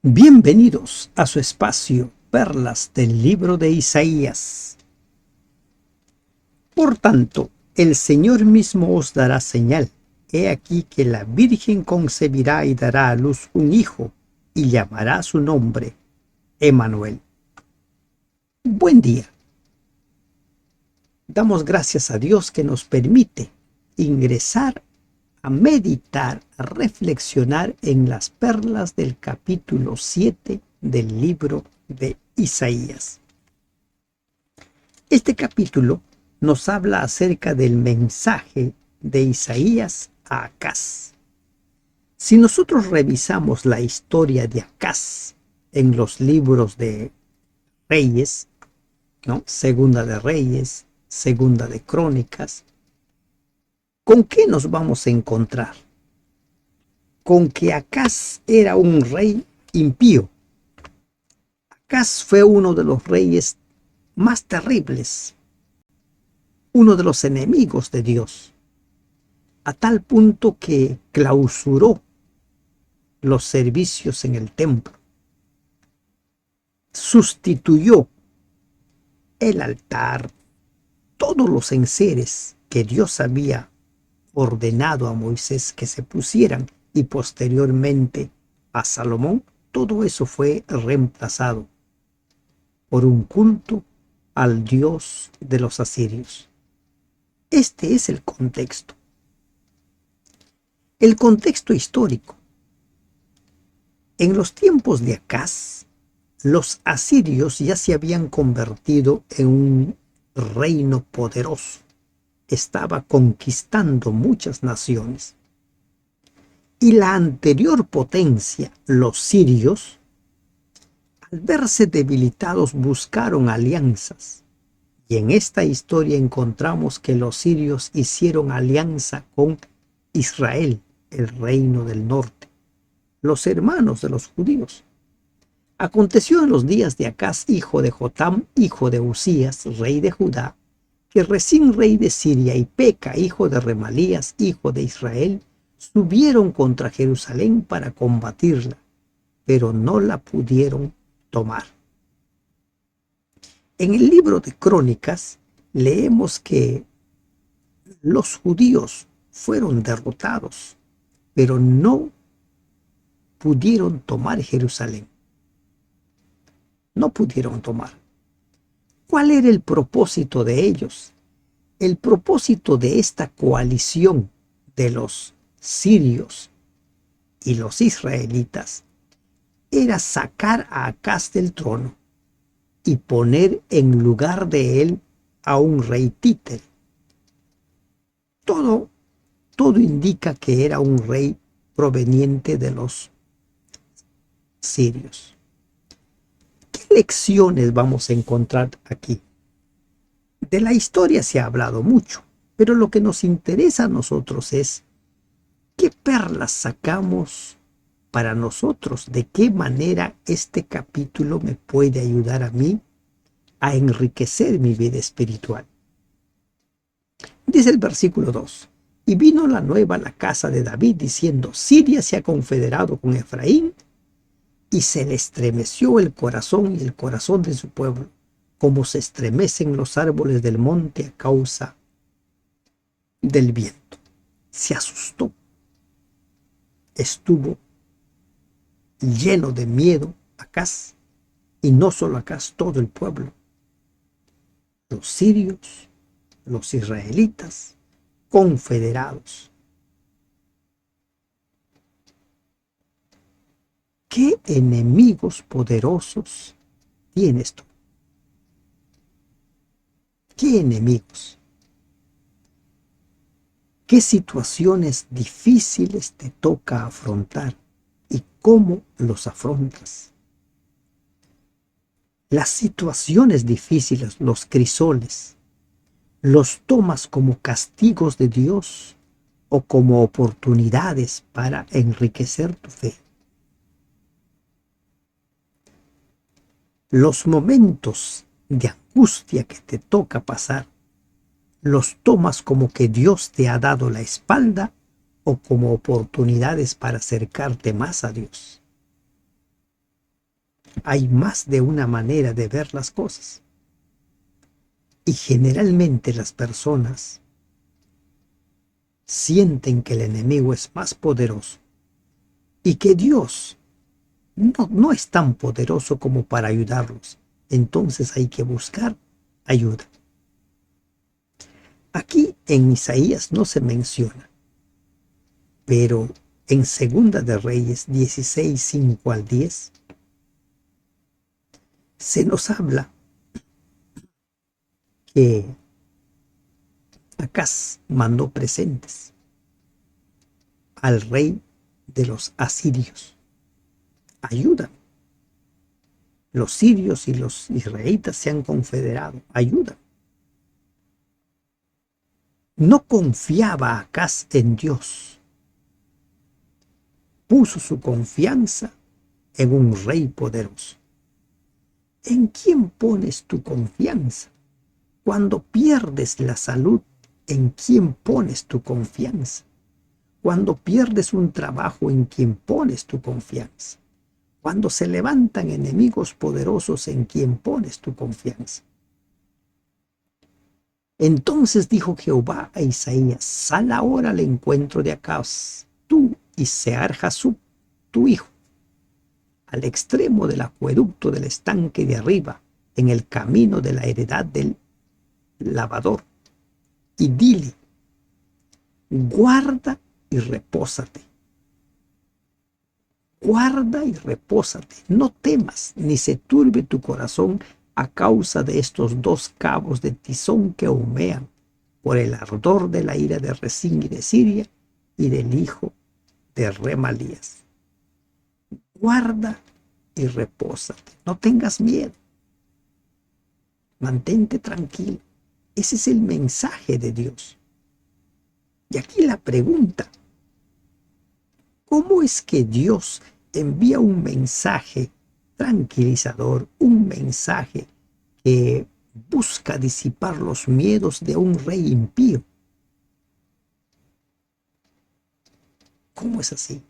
Bienvenidos a su espacio, Perlas del libro de Isaías. Por tanto, el Señor mismo os dará señal. He aquí que la Virgen concebirá y dará a luz un hijo, y llamará su nombre Emmanuel. Buen día. Damos gracias a Dios que nos permite ingresar a meditar, a reflexionar en las perlas del capítulo 7 del libro de Isaías. Este capítulo nos habla acerca del mensaje de Isaías a Acaz. Si nosotros revisamos la historia de Acaz en los libros de Reyes, ¿no? Segunda de Reyes, Segunda de Crónicas, ¿con qué nos vamos a encontrar? Con que Acaz era un rey impío. Acaz fue uno de los reyes más terribles, uno de los enemigos de Dios, a tal punto que clausuró los servicios en el templo, sustituyó el altar, todos los enseres que Dios había ordenado a Moisés que se pusieran y posteriormente a Salomón, todo eso fue reemplazado por un culto al Dios de los asirios. Este es el contexto. El contexto histórico. En los tiempos de Acaz, los asirios ya se habían convertido en un reino poderoso. Estaba conquistando muchas naciones. Y la anterior potencia, los sirios, al verse debilitados buscaron alianzas. Y en esta historia encontramos que los sirios hicieron alianza con Israel, el reino del norte, los hermanos de los judíos. Aconteció en los días de Acaz, hijo de Jotam, hijo de Usías, rey de Judá, que Resín, rey de Siria, y Peca, hijo de Remalías, hijo de Israel, subieron contra Jerusalén para combatirla, pero no la pudieron tomar. En el libro de Crónicas leemos que los judíos fueron derrotados, pero no pudieron tomar Jerusalén. No pudieron tomar. ¿Cuál era el propósito de ellos? El propósito de esta coalición de los sirios y los israelitas era sacar a Acaz del trono y poner en lugar de él a un rey títere. Todo indica que era un rey proveniente de los sirios. ¿Qué lecciones vamos a encontrar aquí? De la historia se ha hablado mucho, pero lo que nos interesa a nosotros es qué perlas sacamos para nosotros, de qué manera este capítulo me puede ayudar a mí a enriquecer mi vida espiritual. Dice el versículo 2, y vino la nueva a la casa de David diciendo, Siria se ha confederado con Efraín, y se le estremeció el corazón y el corazón de su pueblo, como se estremecen los árboles del monte a causa del viento. Se asustó. Estuvo lleno de miedo Acaz, y no solo Acaz, todo el pueblo. Los sirios, los israelitas, confederados. ¿Qué enemigos poderosos tienes tú? ¿Qué enemigos? ¿Qué situaciones difíciles te toca afrontar y cómo los afrontas? Las situaciones difíciles, los crisoles, ¿los tomas como castigos de Dios o como oportunidades para enriquecer tu fe? Los momentos de angustia que te toca pasar, ¿los tomas como que Dios te ha dado la espalda o como oportunidades para acercarte más a Dios? Hay más de una manera de ver las cosas. Y generalmente las personas sienten que el enemigo es más poderoso y que Dios no es tan poderoso como para ayudarlos. Entonces hay que buscar ayuda. Aquí en Isaías no se menciona, pero en Segunda de Reyes 16, 5 al 10, se nos habla que Acaz mandó presentes al rey de los asirios. Ayuda. Los sirios y los israelitas se han confederado. Ayuda. No confiaba Acaz en Dios. Puso su confianza en un rey poderoso. ¿En quién pones tu confianza? Cuando pierdes la salud, ¿en quién pones tu confianza? Cuando pierdes un trabajo, ¿en quién pones tu confianza? Cuando se levantan enemigos poderosos, ¿en quién pones tu confianza? Entonces dijo Jehová a Isaías: sal ahora al encuentro de Acaz, tú y Sear-Jasub, tu hijo, al extremo del acueducto del estanque de arriba, en el camino de la heredad del lavador, y dile: guarda y repósate. Guarda y repósate, no temas, ni se turbe tu corazón a causa de estos dos cabos de tizón que humean por el ardor de la ira de Resín y de Siria y del hijo de Remalías. Guarda y repósate, no tengas miedo, mantente tranquilo. Ese es el mensaje de Dios. Y aquí la pregunta: ¿cómo es que Dios envía un mensaje tranquilizador, un mensaje que busca disipar los miedos de un rey impío? ¿Cómo es así?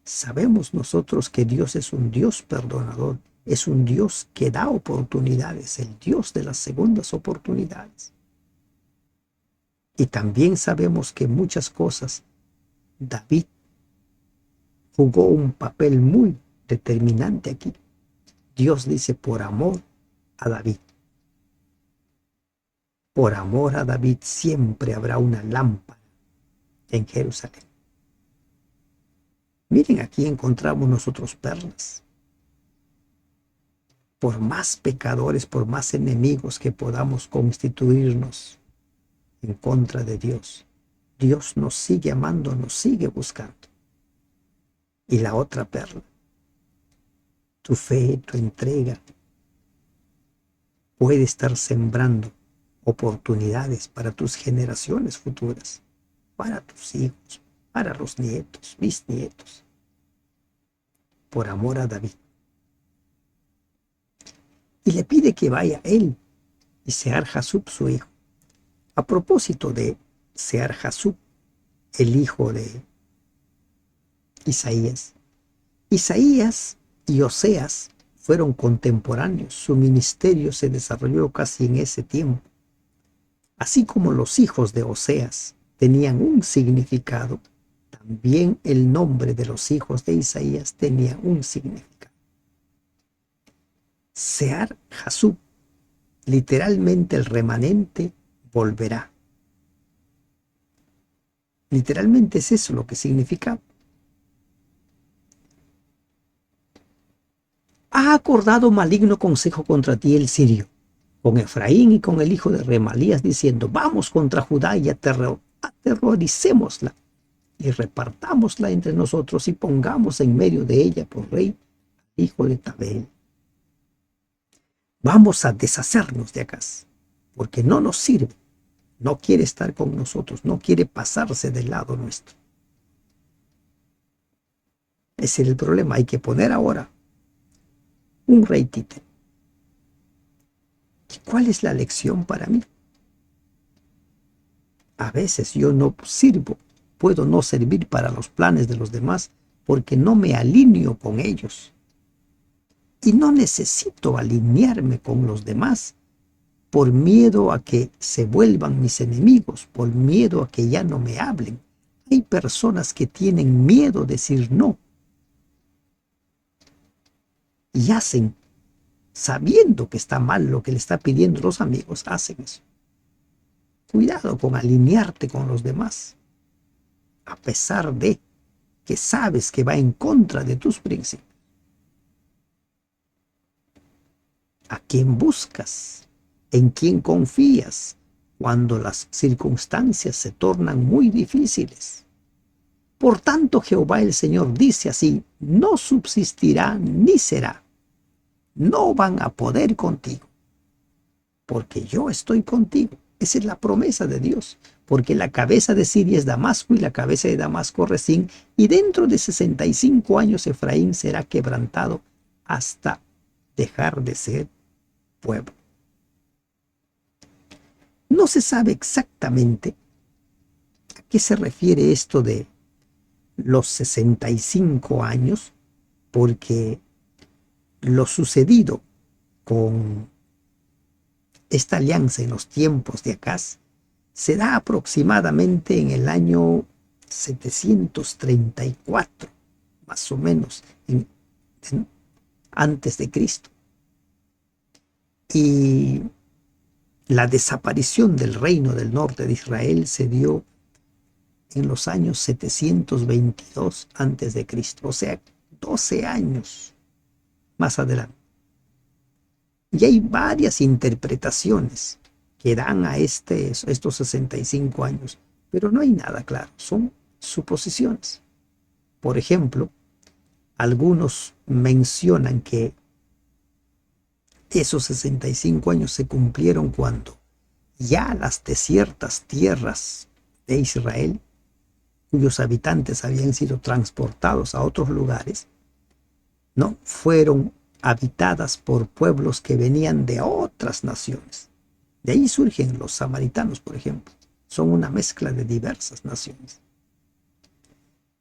Sabemos nosotros que Dios es un Dios perdonador, es un Dios que da oportunidades, el Dios de las segundas oportunidades. Y también sabemos que muchas cosas David jugó un papel muy determinante aquí. Dios dice: por amor a David. Por amor a David siempre habrá una lámpara en Jerusalén. Miren, aquí encontramos nosotros perlas. Por más pecadores, por más enemigos que podamos constituirnos en contra de Dios, Dios nos sigue amando, nos sigue buscando. Y la otra perla: tu fe, tu entrega, puede estar sembrando oportunidades para tus generaciones futuras, para tus hijos, para los nietos, bisnietos. Por amor a David. Y le pide que vaya él y Sear-Jasub, su hijo. A propósito de Sear-Jasub, el hijo de Isaías. Isaías y Oseas fueron contemporáneos. Su ministerio se desarrolló casi en ese tiempo. Así como los hijos de Oseas tenían un significado, también el nombre de los hijos de Isaías tenía un significado. Sear-Jasub, literalmente el remanente, volverá. Literalmente es eso lo que significa. Ha acordado maligno consejo contra ti el sirio, con Efraín y con el hijo de Remalías, diciendo: vamos contra Judá y aterroricémosla, y repartámosla entre nosotros, y pongamos en medio de ella por rey al hijo de Tabel. Vamos a deshacernos de Acaz, porque no nos sirve, no quiere estar con nosotros, no quiere pasarse del lado nuestro. Ese es el problema. Hay que poner ahora un rey títere. ¿Cuál es la lección para mí? A veces yo no sirvo, puedo no servir para los planes de los demás porque no me alineo con ellos. y no necesito alinearme con los demás por miedo a que se vuelvan mis enemigos, por miedo a que ya no me hablen. Hay personas que tienen miedo de decir no y hacen, sabiendo que está mal lo que le está pidiendo los amigos, hacen eso. Cuidado con alinearte con los demás, a pesar de que sabes que va en contra de tus principios. ¿A quién buscas? ¿En quién confías cuando las circunstancias se tornan muy difíciles? Por tanto, Jehová el Señor dice así: no subsistirá ni será. No van a poder contigo, porque yo estoy contigo. Esa es la promesa de Dios, porque la cabeza de Siria es Damasco y la cabeza de Damasco Resín, y dentro de 65 años Efraín será quebrantado hasta dejar de ser pueblo. No se sabe exactamente a qué se refiere esto de los 65 años, porque lo sucedido con esta alianza en los tiempos de Acaz se da aproximadamente en el año 734, más o menos, antes de Cristo. Y la desaparición del reino del norte de Israel se dio en los años 722 antes de Cristo, o sea, 12 años más adelante. Y hay varias interpretaciones que dan a estos 65 años, pero no hay nada claro, son suposiciones. Por ejemplo, algunos mencionan que esos 65 años se cumplieron cuando ya las desiertas tierras de Israel, cuyos habitantes habían sido transportados a otros lugares, no fueron habitadas por pueblos que venían de otras naciones. De ahí surgen los samaritanos, por ejemplo. Son una mezcla de diversas naciones.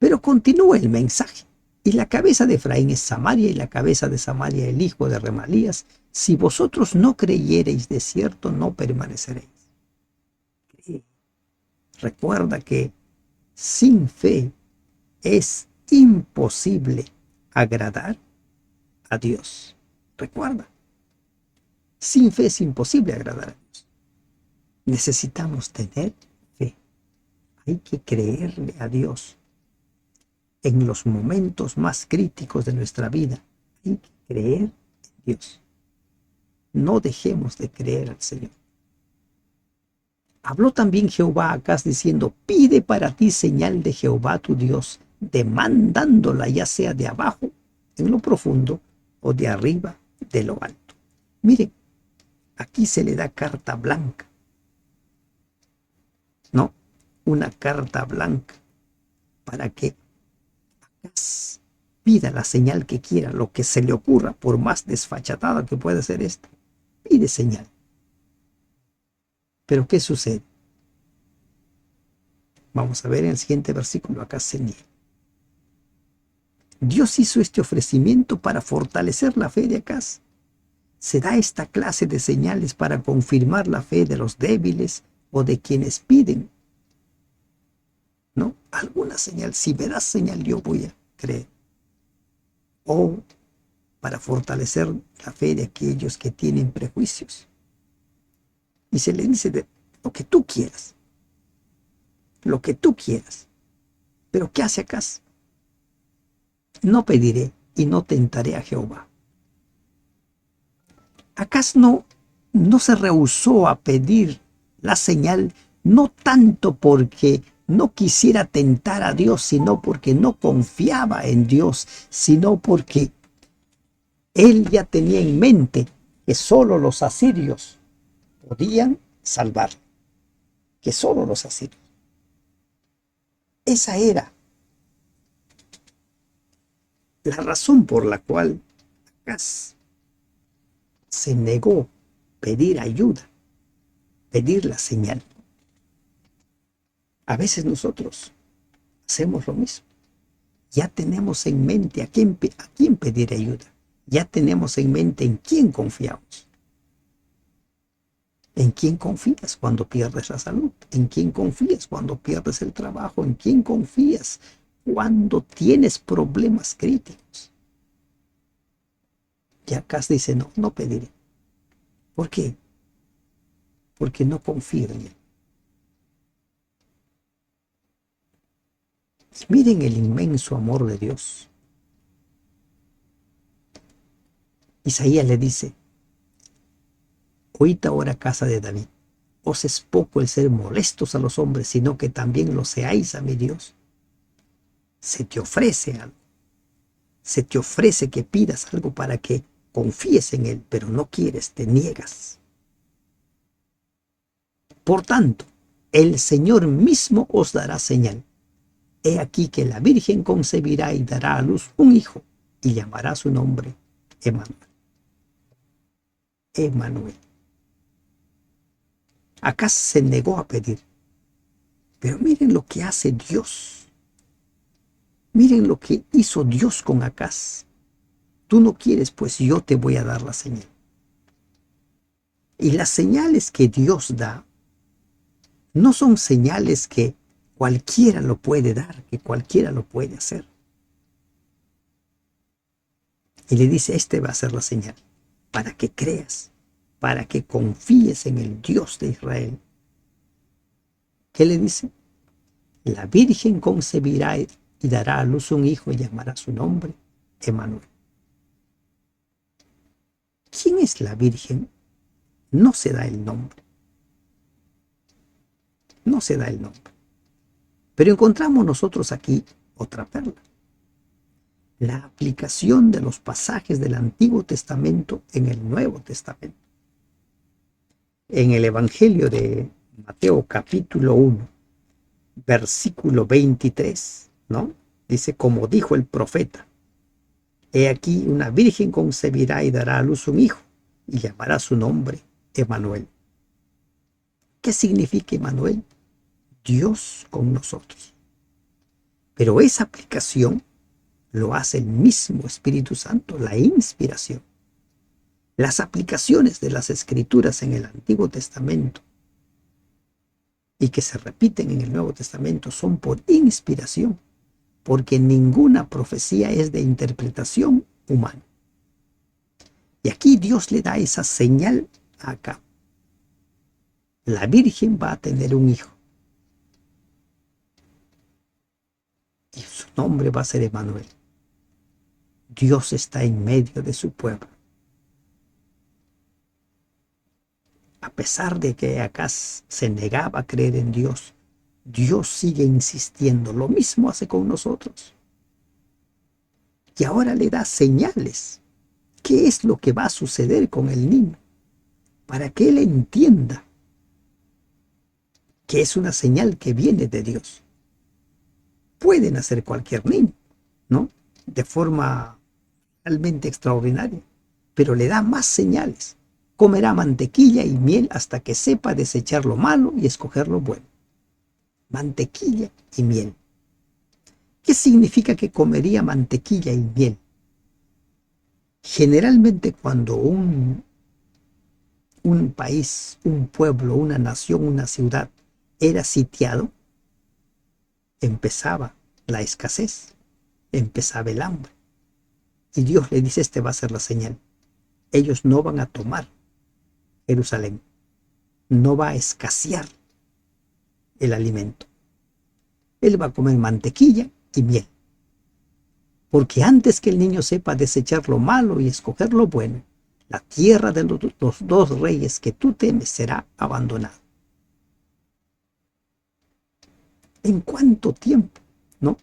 Pero continúa el mensaje. Y la cabeza de Efraín es Samaria, y la cabeza de Samaria el hijo de Remalías. Si vosotros no creyereis, de cierto no permaneceréis. Recuerda que sin fe es imposible agradar a Dios. Recuerda, sin fe es imposible agradar a Dios. Necesitamos tener fe. Hay que creerle a Dios en los momentos más críticos de nuestra vida. Hay que creer en Dios. No dejemos de creer al Señor. Habló también Jehová a Acaz diciendo: pide para ti señal de Jehová tu Dios, demandándola ya sea de abajo, en lo profundo, o de arriba, de lo alto. Miren, aquí se le da carta blanca. No, una carta blanca para que Acaz pida la señal que quiera, lo que se le ocurra, por más desfachatada que pueda ser esta. Pide señal. Pero ¿qué sucede? Vamos a ver en el siguiente versículo. Acá se niega. Dios hizo este ofrecimiento para fortalecer la fe de Acaz. Se da esta clase de señales para confirmar la fe de los débiles o de quienes piden, ¿no? Alguna señal. Si me das señal, yo voy a creer. O para fortalecer la fe de aquellos que tienen prejuicios. Y se le dice de lo que tú quieras. Lo que tú quieras. Pero ¿qué hace Acaz? No pediré y no tentaré a Jehová. Acaz no se rehusó a pedir la señal, no tanto porque no quisiera tentar a Dios, sino porque no confiaba en Dios, sino porque él ya tenía en mente que solo los asirios podían salvarlo, que solo los asirios. Esa era la razón por la cual Acaz se negó a pedir ayuda, pedir la señal. A veces nosotros hacemos lo mismo. Ya tenemos en mente a quién pedir ayuda. Ya tenemos en mente en quién confiamos. ¿En quién confías cuando pierdes la salud? ¿En quién confías cuando pierdes el trabajo? ¿En quién confías cuando tienes problemas críticos? Y Acaz dice, no, no pediré. ¿Por qué? Porque no confío en él. Y miren el inmenso amor de Dios. Isaías le dice, oíd ahora, casa de David, os es poco el ser molestos a los hombres, sino que también lo seáis a mi Dios. Se te ofrece algo. Se te ofrece que pidas algo para que confíes en Él, pero no quieres, te niegas. Por tanto, el Señor mismo os dará señal. He aquí que la Virgen concebirá y dará a luz un hijo, y llamará su nombre Emmanuel. Emmanuel. Acaz se negó a pedir, pero miren lo que hace Dios. Miren lo que hizo Dios con Acaz. Tú no quieres, pues yo te voy a dar la señal. Y las señales que Dios da no son señales que cualquiera lo puede dar, que cualquiera lo puede hacer. Y le dice, este va a ser la señal, para que creas, para que confíes en el Dios de Israel. ¿Qué le dice? La Virgen concebirá y dará a luz un hijo y llamará su nombre Emmanuel. ¿Quién es la Virgen? No se da el nombre. No se da el nombre. Pero encontramos nosotros aquí otra perla. La aplicación de los pasajes del Antiguo Testamento en el Nuevo Testamento. En el Evangelio de Mateo capítulo 1, versículo 23, ¿no? Dice, como dijo el profeta, he aquí una virgen concebirá y dará a luz un hijo, y llamará su nombre Emmanuel. ¿Qué significa Emmanuel? Dios con nosotros. Pero esa aplicación lo hace el mismo Espíritu Santo, la inspiración. Las aplicaciones de las Escrituras en el Antiguo Testamento y que se repiten en el Nuevo Testamento son por inspiración, porque ninguna profecía es de interpretación humana. Y aquí Dios le da esa señal acá. La Virgen va a tener un hijo. Y su nombre va a ser Emmanuel. Dios está en medio de su pueblo. A pesar de que Acaz se negaba a creer en Dios, Dios sigue insistiendo. Lo mismo hace con nosotros. Y ahora le da señales. ¿Qué es lo que va a suceder con el niño? Para que él entienda que es una señal que viene de Dios. Puede nacer cualquier niño, ¿no? De forma realmente extraordinaria, pero le da más señales. Comerá mantequilla y miel hasta que sepa desechar lo malo y escoger lo bueno. Mantequilla y miel. ¿Qué significa que comería mantequilla y miel? Generalmente cuando un país, un pueblo, una nación, una ciudad era sitiado, empezaba la escasez, empezaba el hambre. Y Dios le dice, este va a ser la señal. Ellos no van a tomar Jerusalén. No va a escasear el alimento. Él va a comer mantequilla y miel. Porque antes que el niño sepa desechar lo malo y escoger lo bueno, la tierra de los dos reyes que tú temes será abandonada. ¿En cuánto tiempo? ¿No?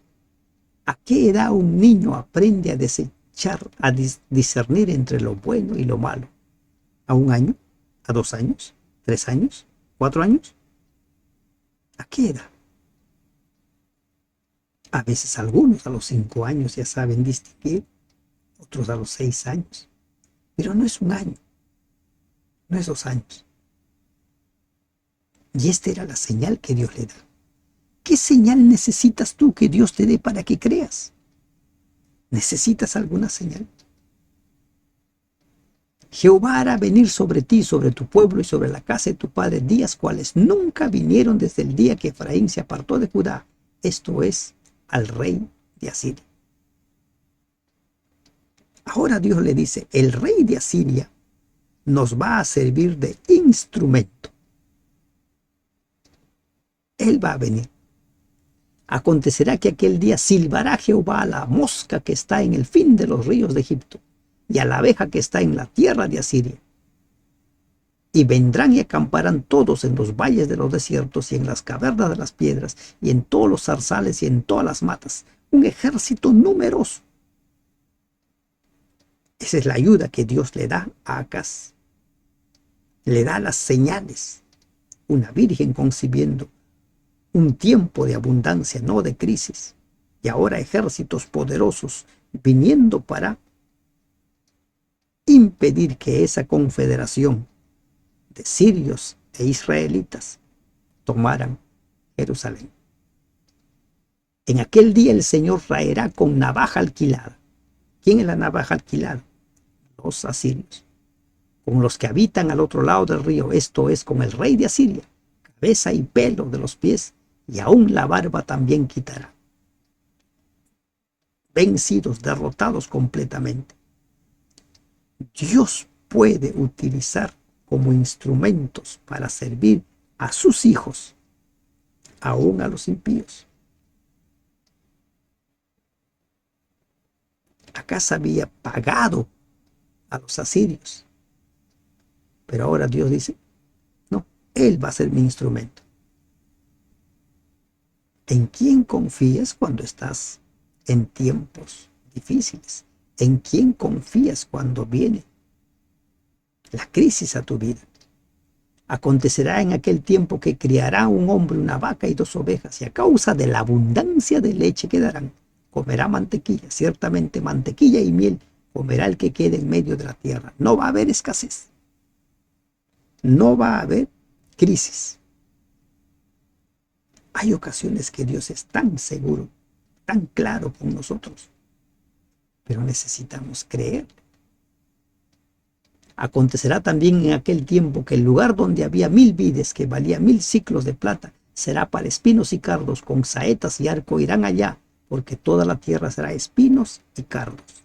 ¿A qué edad un niño aprende a desechar, a discernir entre lo bueno y lo malo? ¿A 1 año? ¿A 2 años? ¿3 años? ¿4 años? ¿A qué edad? A veces algunos a los 5 años ya saben distinguir, otros a los 6 años. Pero no es 1 año, no es 2 años. Y esta era la señal que Dios le da. ¿Qué señal necesitas tú que Dios te dé para que creas? ¿Necesitas alguna señal? Jehová hará venir sobre ti, sobre tu pueblo y sobre la casa de tu padre días cuales nunca vinieron desde el día que Efraín se apartó de Judá, esto es, al rey de Asiria. Ahora Dios le dice, el rey de Asiria nos va a servir de instrumento. Él va a venir. Acontecerá que aquel día silbará Jehová a la mosca que está en el fin de los ríos de Egipto y a la abeja que está en la tierra de Asiria. Y vendrán y acamparán todos en los valles de los desiertos y en las cavernas de las piedras y en todos los zarzales y en todas las matas. Un ejército numeroso. Esa es la ayuda que Dios le da a Acaz. Le da las señales. Una virgen concibiendo. Un tiempo de abundancia, no de crisis. Y ahora ejércitos poderosos viniendo para impedir que esa confederación de sirios e israelitas tomaran Jerusalén. En aquel día el Señor raerá con navaja alquilada. ¿Quién es la navaja alquilada? Los asirios. Con los que habitan al otro lado del río, esto es, con el rey de Asiria, cabeza y pelo de los pies, y aún la barba también quitará. Vencidos, derrotados completamente. Dios puede utilizar como instrumentos para servir a sus hijos, aún a los impíos. Acaz había pagado a los asirios, pero ahora Dios dice, no, Él va a ser mi instrumento. ¿En quién confías cuando estás en tiempos difíciles? ¿En quién confías cuando viene la crisis a tu vida? Acontecerá en aquel tiempo que criará un hombre una vaca y 2 ovejas, y a causa de la abundancia de leche que darán, comerá mantequilla, ciertamente mantequilla y miel comerá el que quede en medio de la tierra. No va a haber escasez. No va a haber crisis. Hay ocasiones que Dios es tan seguro, tan claro con nosotros, pero necesitamos creer. Acontecerá también en aquel tiempo que el lugar donde había 1000 vides que valía 1000 siclos de plata será para espinos y cardos, con saetas y arco irán allá, porque toda la tierra será espinos y cardos.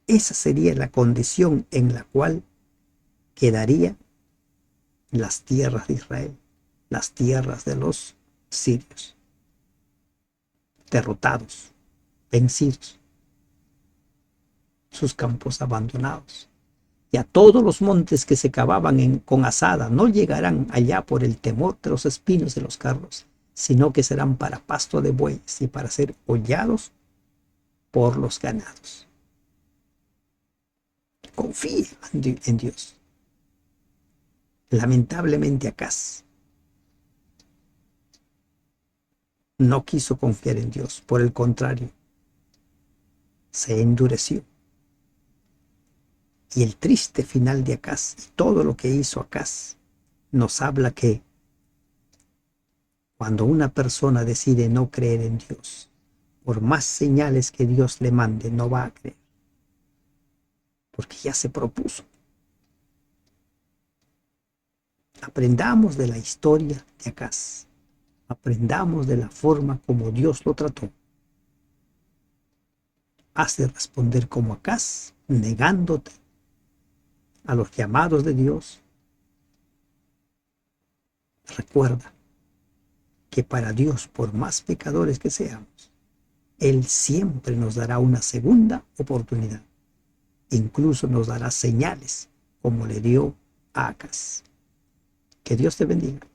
Esa sería la condición en la cual quedarían las tierras de Israel, las tierras de los sirios, derrotados, vencidos, sus campos abandonados. Y a todos los montes que se cavaban con azada no llegarán allá por el temor de los espinos de los carros, sino que serán para pasto de bueyes y para ser hollados por los ganados. Confía en Dios. Lamentablemente Acaz no quiso confiar en Dios, por el contrario, se endureció. Y el triste final de Acaz y todo lo que hizo Acaz nos habla que cuando una persona decide no creer en Dios, por más señales que Dios le mande, no va a creer, porque ya se propuso. Aprendamos de la historia de Acaz. Aprendamos de la forma como Dios lo trató. Has de responder como Acaz, negándote a los llamados de Dios. Recuerda que para Dios, por más pecadores que seamos, Él siempre nos dará una segunda oportunidad. Incluso nos dará señales, como le dio a Acaz. Que Dios te bendiga.